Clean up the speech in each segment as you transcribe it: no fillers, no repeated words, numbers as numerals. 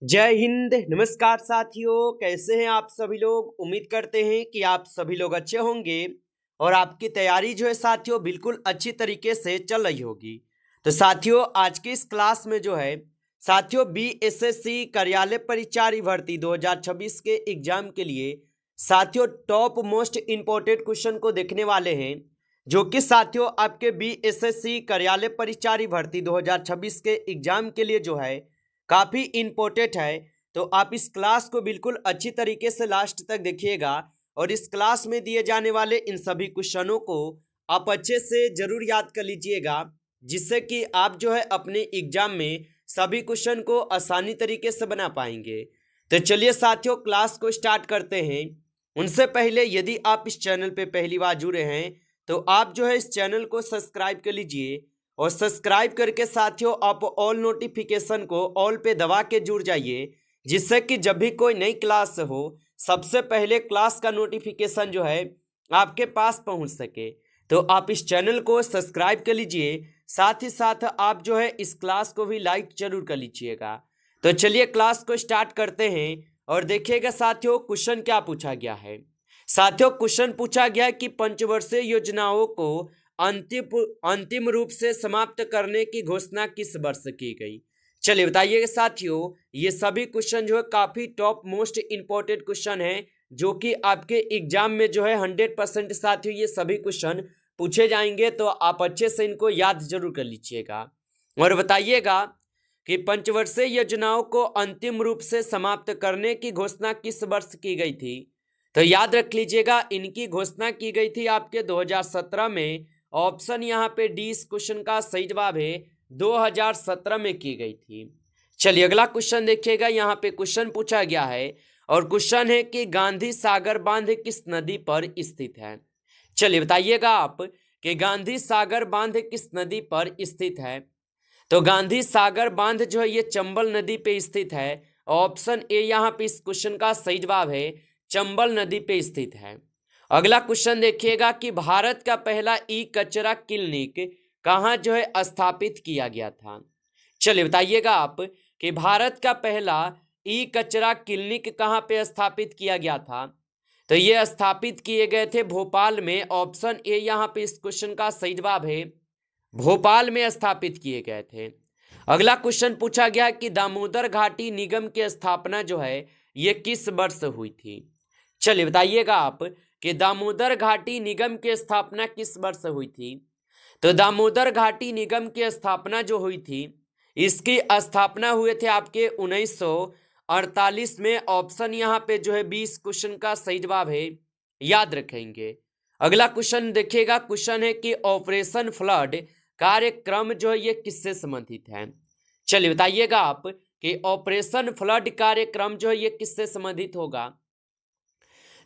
जय हिंद। नमस्कार साथियों, कैसे हैं आप सभी लोग। उम्मीद करते हैं कि आप सभी लोग अच्छे होंगे और आपकी तैयारी जो है साथियों बिल्कुल अच्छी तरीके से चल रही होगी। तो साथियों आज की इस क्लास में जो है साथियों बीएसएससी कार्यालय परिचारी भर्ती 2026 के एग्जाम के लिए साथियों टॉप मोस्ट इंपोर्टेंट क्वेश्चन को देखने वाले हैं, जो कि साथियों आपके बीएसएससी कार्यालय परिचारी भर्ती 2026 के एग्जाम के लिए जो है काफी इंपॉर्टेंट है। तो आप इस क्लास को बिल्कुल अच्छी तरीके से लास्ट तक देखिएगा और इस क्लास में दिए जाने वाले इन सभी क्वेश्चनों को आप अच्छे से जरूर याद कर लीजिएगा, जिससे कि आप जो है अपने एग्जाम में सभी क्वेश्चन को आसानी तरीके से बना पाएंगे। तो चलिए साथियों क्लास को स्टार्ट करते हैं। उनसे पहले यदि आप इस चैनल पे पहली बार जुड़े हैं तो आप जो है इस चैनल को सब्सक्राइब कर लीजिए और सब्सक्राइब करके साथियों आप ऑल नोटिफिकेशन को ऑल पे दबा के जुड़ जाइए, जिससे कि जब भी कोई नई क्लास हो सबसे पहले क्लास का नोटिफिकेशन जो है आपके पास पहुंच सके। तो आप इस चैनल को सब्सक्राइब कर लीजिए, साथ ही साथ आप जो है इस क्लास को भी लाइक जरूर कर लीजिएगा। तो चलिए क्लास को स्टार्ट करते हैं और देखिएगा साथियों क्वेश्चन क्या पूछा गया है। साथियों क्वेश्चन पूछा गया कि पंचवर्षीय योजनाओं को अंतिम रूप से समाप्त करने की घोषणा किस वर्ष की गई। चलिए बताइएगा साथियों, ये सभी क्वेश्चन जो है काफी टॉप मोस्ट इंपॉर्टेंट क्वेश्चन है, जो कि आपके एग्जाम में जो है 100% साथियों ये सभी क्वेश्चन पूछे जाएंगे। तो आप अच्छे से इनको याद जरूर कर लीजिएगा और बताइएगा कि पंचवर्षीय योजनाओं को अंतिम रूप से समाप्त करने की घोषणा किस वर्ष की गई थी। तो याद रख लीजिएगा इनकी घोषणा की गई थी आपके 2017 में। ऑप्शन यहाँ पे डी इस क्वेश्चन का सही जवाब है, 2017 में की गई थी। चलिए अगला क्वेश्चन देखिएगा, यहाँ पे क्वेश्चन पूछा गया है और क्वेश्चन है कि गांधी सागर बांध किस नदी पर स्थित है। चलिए बताइएगा आप कि गांधी सागर बांध किस नदी पर स्थित है। तो गांधी सागर बांध जो है ये चंबल नदी पे स्थित है। ऑप्शन ए यहाँ पे इस क्वेश्चन का सही जवाब है, चंबल नदी पे स्थित है। अगला क्वेश्चन देखिएगा कि भारत का पहला ई कचरा क्लिनिक कहाँ जो है स्थापित किया गया था। चलिए बताइएगा आप कि भारत का पहला ई कचरा क्लिनिक कहाँ पे स्थापित किया गया था। तो ये स्थापित किए गए थे भोपाल में। ऑप्शन ए यहाँ पे इस क्वेश्चन का सही जवाब है, भोपाल में स्थापित किए गए थे। अगला क्वेश्चन पूछा गया कि दामोदर घाटी निगम की स्थापना जो है ये किस वर्ष हुई थी। चलिए बताइएगा आप कि दामोदर घाटी निगम की स्थापना किस वर्ष हुई थी। तो दामोदर घाटी निगम की स्थापना जो हुई थी, इसकी स्थापना हुए थे आपके 1948 में। ऑप्शन यहाँ पे जो है 20 क्वेश्चन का सही जवाब है, याद रखेंगे। अगला क्वेश्चन देखिएगा, क्वेश्चन है कि ऑपरेशन फ्लड कार्यक्रम जो है ये किससे संबंधित है। चलिए बताइएगा आप कि ऑपरेशन फ्लड कार्यक्रम जो है ये किससे संबंधित होगा।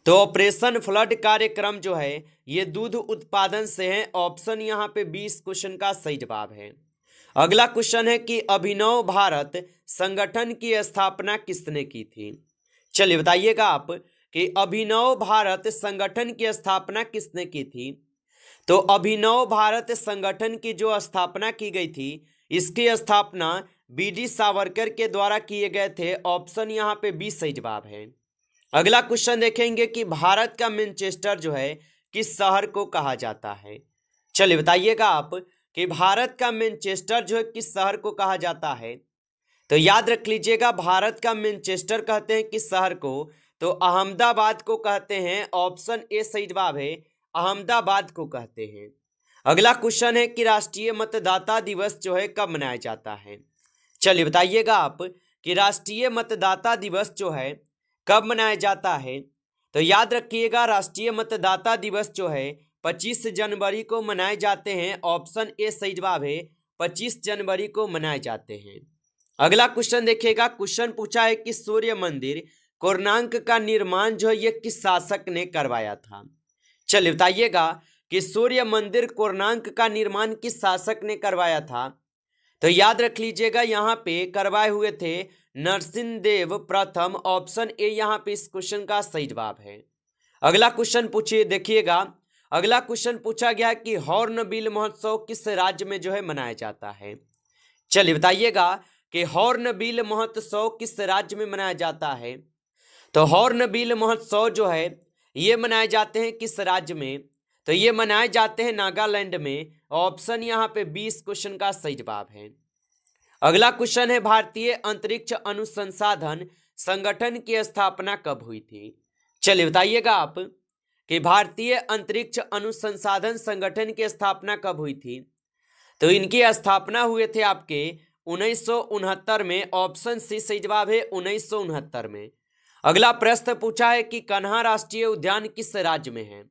तो ऑपरेशन फ्लड कार्यक्रम जो है ये दूध उत्पादन से है। ऑप्शन यहाँ पे 20 क्वेश्चन का सही जवाब है। अगला क्वेश्चन है कि अभिनव भारत संगठन की स्थापना किसने की थी। चलिए बताइएगा आप कि अभिनव भारत संगठन की स्थापना किसने की थी। तो अभिनव भारत संगठन की जो स्थापना की गई थी, इसकी स्थापना बीडी सावरकर के द्वारा किए गए थे। ऑप्शन यहाँ पे 20 सही जवाब है। अगला क्वेश्चन देखेंगे कि भारत का मैनचेस्टर जो है किस शहर को कहा जाता है। चलिए बताइएगा आप कि भारत का मैनचेस्टर जो है किस शहर को कहा जाता है। तो याद रख लीजिएगा भारत का मैनचेस्टर कहते हैं किस शहर को, तो अहमदाबाद को कहते हैं। ऑप्शन ए सही जवाब है, अहमदाबाद को कहते हैं। अगला क्वेश्चन है कि राष्ट्रीय मतदाता दिवस जो है कब मनाया जाता है। चलिए बताइएगा आप कि राष्ट्रीय मतदाता दिवस जो है कब मनाया जाता है। तो याद रखिएगा राष्ट्रीय मतदाता दिवस जो है 25 जनवरी को मनाए जाते हैं। ऑप्शन ए सही जवाब है, 25 जनवरी को मनाए जाते हैं। अगला क्वेश्चन देखिएगा, क्वेश्चन पूछा है कि सूर्य मंदिर कोणार्क का निर्माण जो है ये किस शासक ने करवाया था। चलिए बताइएगा कि सूर्य मंदिर कोणार्क का निर्माण किस शासक ने करवाया था। तो याद रख लीजिएगा यहाँ पे करवाए हुए थे नरसिंहदेव प्रथम। ऑप्शन ए यहाँ पे इस क्वेश्चन का सही जवाब है। अगला क्वेश्चन पूछिए देखिएगा, अगला क्वेश्चन पूछा गया कि हॉर्नबिल महोत्सव किस राज्य में जो है मनाया जाता है। चलिए बताइएगा कि हॉर्नबिल महोत्सव किस राज्य में मनाया जाता है। तो हॉर्नबिल महोत्सव जो है ये मनाए जाते हैं किस राज्य में, तो ये मनाए जाते हैं नागालैंड में। ऑप्शन यहाँ पे 20 क्वेश्चन का सही जवाब है। अगला क्वेश्चन है भारतीय अंतरिक्ष अनुसंधान संगठन की स्थापना कब हुई थी। चलिए बताइएगा आप कि भारतीय अंतरिक्ष अनुसंधान संगठन की स्थापना कब हुई थी। तो इनकी स्थापना हुए थे आपके 1969 में। ऑप्शन सी सही जवाब है 1969 में। अगला प्रश्न पूछा है कि कन्हा राष्ट्रीय उद्यान किस राज्य में है।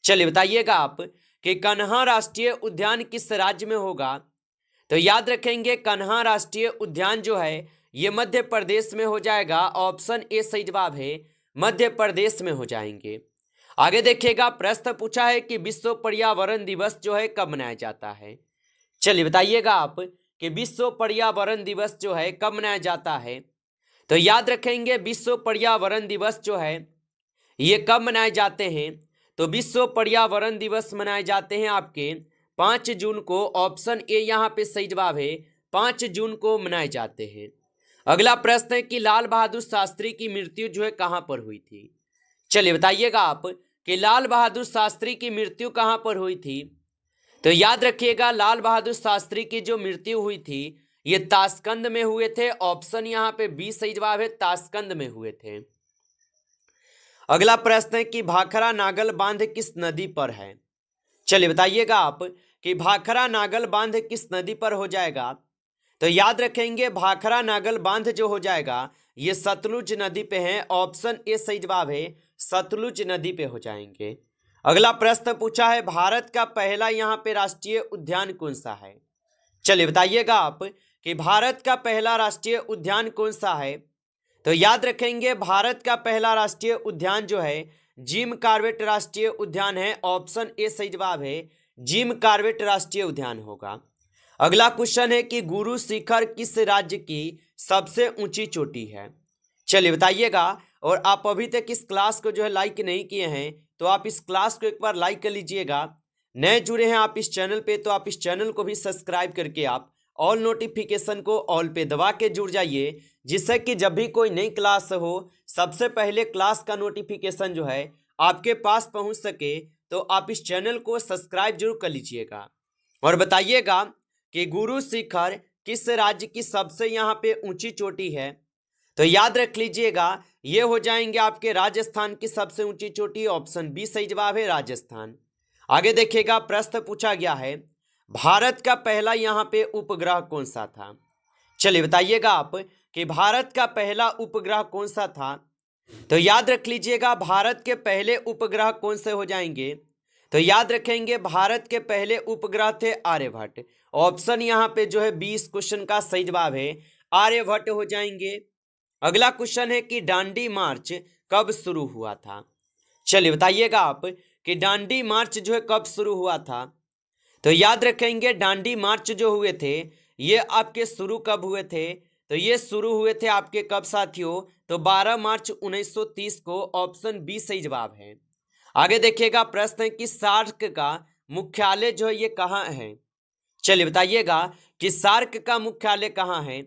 चलिए बताइएगा आप कि कन्हा राष्ट्रीय उद्यान किस राज्य में होगा। तो याद रखेंगे कन्हा राष्ट्रीय उद्यान जो है ये मध्य प्रदेश में हो जाएगा। ऑप्शन ए सही जवाब है, मध्य प्रदेश में हो जाएंगे। आगे देखिएगा प्रश्न पूछा है कि विश्व पर्यावरण दिवस जो है कब मनाया जाता है। चलिए बताइएगा आप कि विश्व पर्यावरण दिवस जो है कब मनाया जाता है। तो याद रखेंगे विश्व पर्यावरण दिवस जो है ये कब मनाए जाते हैं। तो विश्व पर्यावरण दिवस मनाए जाते हैं आपके 5 जून को। ऑप्शन ए यहाँ पे सही जवाब है, 5 जून को मनाए जाते हैं। अगला प्रश्न है कि लाल बहादुर शास्त्री की मृत्यु जो है कहाँ पर हुई थी। चलिए बताइएगा आप कि लाल बहादुर शास्त्री की मृत्यु कहाँ पर हुई थी। तो याद रखिएगा लाल बहादुर शास्त्री की जो मृत्यु हुई थी ये ताशकंद में हुए थे। ऑप्शन यहाँ पे 20 सही जवाब है, ताशकंद में हुए थे। अगला प्रश्न है कि भाखरा नागल बांध किस नदी पर है। चलिए बताइएगा आप कि भाखरा नागल बांध किस नदी पर हो जाएगा। तो याद रखेंगे भाखरा नागल बांध जो हो जाएगा ये सतलुज नदी पे है। ऑप्शन ए सही जवाब है, सतलुज नदी पे हो जाएंगे। अगला प्रश्न पूछा है भारत का पहला यहाँ पे राष्ट्रीय उद्यान कौन सा है। चलिए बताइएगा आप कि भारत का पहला राष्ट्रीय उद्यान कौन सा है। तो याद रखेंगे भारत का पहला राष्ट्रीय उद्यान जो है जिम कॉर्बेट राष्ट्रीय उद्यान है। ऑप्शन ए सही जवाब है, जिम कॉर्बेट राष्ट्रीय उद्यान होगा। अगला क्वेश्चन है कि गुरु शिखर किस राज्य की सबसे ऊंची चोटी है। चलिए बताइएगा। और आप अभी तक इस क्लास को जो है लाइक नहीं किए हैं तो आप इस क्लास को एक बार लाइक कर लीजिएगा। नए जुड़े हैं आप इस चैनल पे तो आप इस चैनल को भी सब्सक्राइब करके आप ऑल नोटिफिकेशन को ऑल पे दबा के जुड़ जाइए, जिससे कि जब भी कोई नई क्लास हो सबसे पहले क्लास का नोटिफिकेशन जो है आपके पास पहुंच सके। तो आप इस चैनल को सब्सक्राइब जरूर कर लीजिएगा। और बताइएगा कि गुरु शिखर किस राज्य की सबसे यहाँ पे ऊंची चोटी है। तो याद रख लीजिएगा ये हो जाएंगे आपके राजस्थान की सबसे ऊंची चोटी। ऑप्शन बी सही जवाब है, राजस्थान। आगे देखिएगा प्रश्न पूछा गया है भारत का पहला यहाँ पे उपग्रह कौन सा था। चलिए बताइएगा आप कि भारत का पहला उपग्रह कौन सा था। तो याद रख लीजिएगा भारत के पहले उपग्रह कौन से हो जाएंगे। तो याद रखेंगे भारत के पहले उपग्रह थे आर्यभट्ट। ऑप्शन यहाँ पे जो है 20 क्वेश्चन का सही जवाब है, आर्यभट्ट हो जाएंगे। अगला क्वेश्चन है कि दांडी मार्च कब शुरू हुआ था। चलिए बताइएगा आप कि दांडी मार्च जो है कब शुरू हुआ था। तो याद रखेंगे दांडी मार्च जो हुए थे ये आपके शुरू कब हुए थे। तो ये शुरू हुए थे आपके कब साथियों, तो 12 मार्च 1930 को। ऑप्शन बी सही जवाब है। आगे देखिएगा प्रश्न है कि सार्क का मुख्यालय जो है ये कहाँ है। चलिए बताइएगा कि सार्क का मुख्यालय कहाँ है।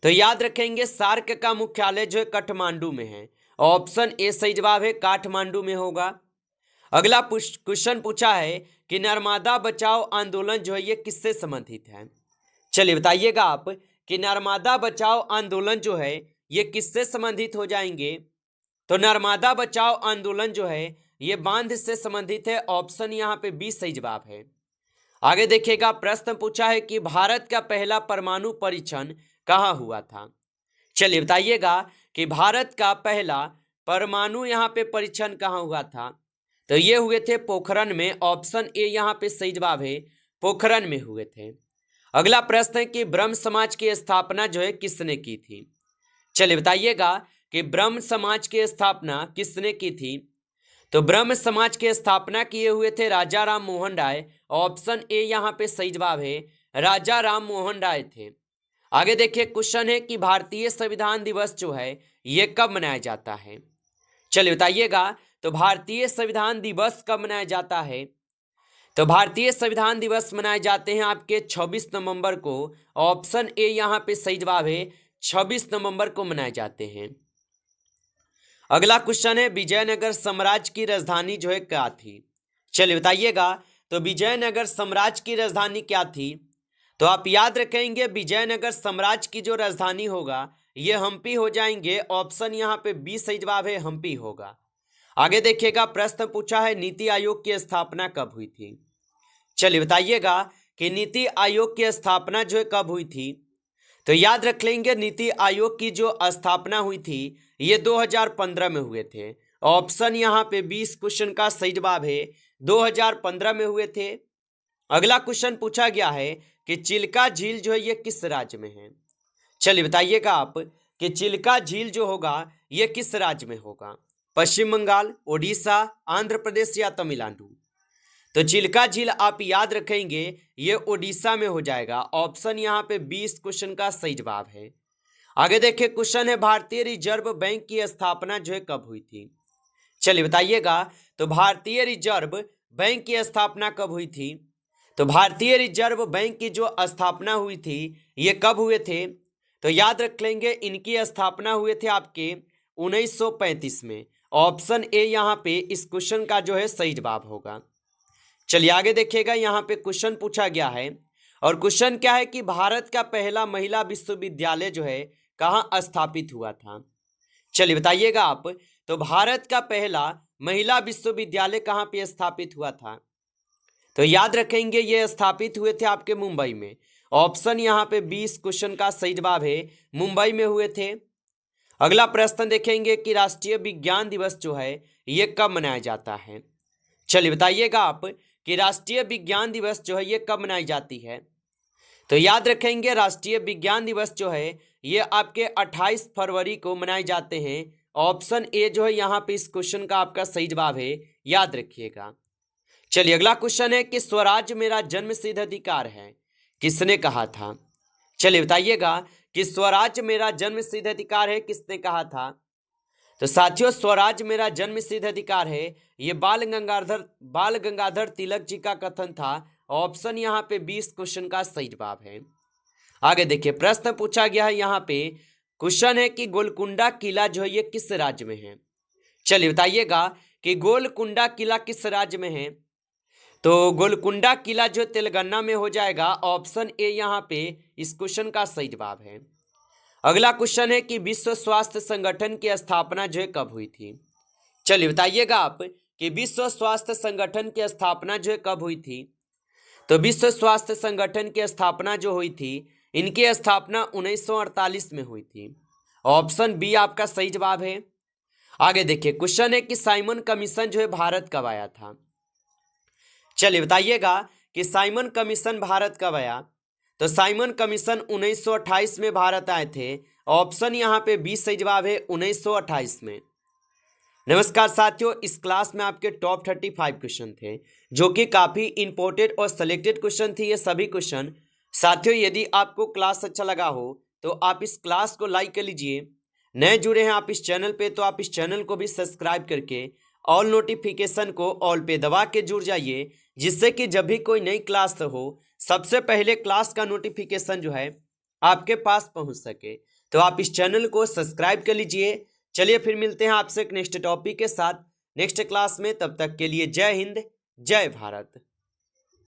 तो याद रखेंगे सार्क का मुख्यालय जो है काठमांडू में है। ऑप्शन ए सही जवाब है, काठमांडू में होगा। अगला क्वेश्चन पूछा है कि नर्मदा बचाओ आंदोलन जो है ये किससे संबंधित है। चलिए बताइएगा आप कि नर्मदा बचाओ आंदोलन जो है ये किससे संबंधित हो जाएंगे। तो नर्मदा बचाओ आंदोलन जो है ये बांध से संबंधित है। ऑप्शन यहाँ पे 20 सही जवाब है। आगे देखिएगा प्रश्न पूछा है कि भारत का पहला परमाणु परीक्षण कहाँ हुआ था। चलिए बताइएगा कि भारत का पहला परमाणु यहाँ पे परीक्षण कहाँ हुआ था। तो ये हुए थे पोखरण में। ऑप्शन ए यहाँ पे सही जवाब है, पोखरण में हुए थे। अगला प्रश्न है कि ब्रह्म समाज की स्थापना जो है किसने की थी। चलिए बताइएगा कि ब्रह्म समाज की स्थापना किसने की थी। तो ब्रह्म समाज की स्थापना किए हुए थे राजा राम मोहन राय। ऑप्शन ए यहाँ पे सही जवाब है, राजा राम मोहन राय थे। आगे देखिए क्वेश्चन है कि भारतीय संविधान दिवस जो है ये कब मनाया जाता है। चलिए बताइएगा तो भारतीय संविधान दिवस कब मनाया जाता है। तो भारतीय संविधान दिवस मनाए जाते हैं आपके 26 नवंबर को। ऑप्शन ए यहाँ पे सही जवाब है, 26 नवंबर को मनाए जाते हैं। अगला क्वेश्चन है, विजयनगर साम्राज्य की राजधानी जो है क्या थी? चलिए बताइएगा। तो विजयनगर साम्राज्य की राजधानी क्या थी? तो आप याद रखेंगे विजयनगर साम्राज्य की जो राजधानी होगा ये हम्पी हो जाएंगे। ऑप्शन यहाँ पे बी सही जवाब है, हम्पी होगा। आगे देखिएगा, प्रश्न पूछा है नीति आयोग की स्थापना कब हुई थी? चलिए बताइएगा कि नीति आयोग की स्थापना जो है कब हुई थी? तो याद रख लेंगे नीति आयोग की जो स्थापना हुई थी ये 2015 में हुए थे। ऑप्शन यहाँ पे 20 क्वेश्चन का सही जवाब है, 2015 में हुए थे। अगला क्वेश्चन पूछा गया है कि चिल्का झील जो है ये किस राज्य में है? चलिए बताइएगा आप कि चिल्का झील जो होगा ये किस राज्य में होगा? पश्चिम बंगाल, ओडिशा, आंध्र प्रदेश या तमिलनाडु? तो चिल्का झील आप याद रखेंगे ये ओडिशा में हो जाएगा। ऑप्शन यहाँ पे 20 क्वेश्चन का सही जवाब है। आगे देखिए, क्वेश्चन है भारतीय रिजर्व बैंक की स्थापना जो है कब हुई थी? चलिए बताइएगा। तो भारतीय रिजर्व बैंक की स्थापना कब हुई थी? तो भारतीय रिजर्व बैंक की जो स्थापना हुई थी ये कब हुए थे? तो याद रख लेंगे इनकी स्थापना हुए थे आपके 1935 में। ऑप्शन ए यहाँ पे इस क्वेश्चन का जो है सही जवाब होगा। चलिए आगे देखिएगा, यहाँ पे क्वेश्चन पूछा गया है और क्वेश्चन क्या है कि भारत का पहला महिला विश्वविद्यालय जो है कहाँ स्थापित हुआ था? चलिए बताइएगा आप। तो भारत का पहला महिला विश्वविद्यालय कहाँ पे स्थापित हुआ था? तो याद रखेंगे ये स्थापित हुए थे आपके मुंबई में। ऑप्शन यहाँ पे 20 क्वेश्चन का सही जवाब है, मुंबई में हुए थे। अगला प्रश्न देखेंगे कि राष्ट्रीय विज्ञान दिवस जो है ये कब मनाया जाता है? चलिए बताइएगा आप कि राष्ट्रीय विज्ञान दिवस जो है ये कब मनाई जाती है? तो याद रखेंगे राष्ट्रीय विज्ञान दिवस जो है ये आपके 28 फरवरी को मनाए जाते हैं। ऑप्शन ए जो है यहाँ पे इस क्वेश्चन का आपका सही जवाब है, याद रखिएगा। चलिए अगला क्वेश्चन है कि स्वराज मेरा जन्मसिद्ध अधिकार है, किसने कहा था? चलिए बताइएगा कि स्वराज मेरा जन्मसिद्ध अधिकार है किसने कहा था? तो साथियों, स्वराज मेरा जन्मसिद्ध अधिकार है ये बाल गंगाधर तिलक जी का कथन था। ऑप्शन यहाँ पे 20 क्वेश्चन का सही जवाब है। आगे देखिए, प्रश्न पूछा गया है यहाँ पे, क्वेश्चन है कि गोलकुंडा किला जो है ये किस राज्य में है? चलिए बताइएगा कि गोलकुंडा किला किस राज्य में है? तो गोलकुंडा किला जो तेलंगाना में हो जाएगा। ऑप्शन ए यहाँ पे इस क्वेश्चन का सही जवाब है। अगला क्वेश्चन है कि विश्व स्वास्थ्य संगठन की स्थापना जो है कब हुई थी? चलिए बताइएगा आप कि विश्व स्वास्थ्य संगठन की स्थापना जो है कब हुई थी? तो विश्व स्वास्थ्य संगठन की स्थापना जो हुई थी इनकी स्थापना 1948 में हुई थी। ऑप्शन बी आपका सही जवाब है। आगे देखिए, क्वेश्चन है कि साइमन कमीशन जो है भारत कब आया था? चलिए बताइएगा कि साइमन कमीशन भारत कब आया? तो साइमन कमीशन 1928 में भारत आए थे। ऑप्शन यहाँ पे 20 सही जवाब है, 1928 में। नमस्कार साथियों, इस क्लास में आपके टॉप 35 क्वेश्चन थे जो कि काफ़ी इंपॉर्टेंट और सिलेक्टेड क्वेश्चन थे ये सभी क्वेश्चन। साथियों, यदि आपको क्लास अच्छा लगा हो तो आप इस क्लास को लाइक कर लीजिए। नए जुड़े हैं आप इस चैनल पे तो आप इस चैनल को भी सब्सक्राइब करके ऑल नोटिफिकेशन को ऑल पे दबा के जुड़ जाइए, जिससे कि जब भी कोई नई क्लास हो सबसे पहले क्लास का नोटिफिकेशन जो है आपके पास पहुंच सके। तो आप इस चैनल को सब्सक्राइब कर लीजिए। चलिए फिर मिलते हैं आपसे एक नेक्स्ट टॉपिक के साथ नेक्स्ट क्लास में। तब तक के लिए जय हिंद, जय भारत।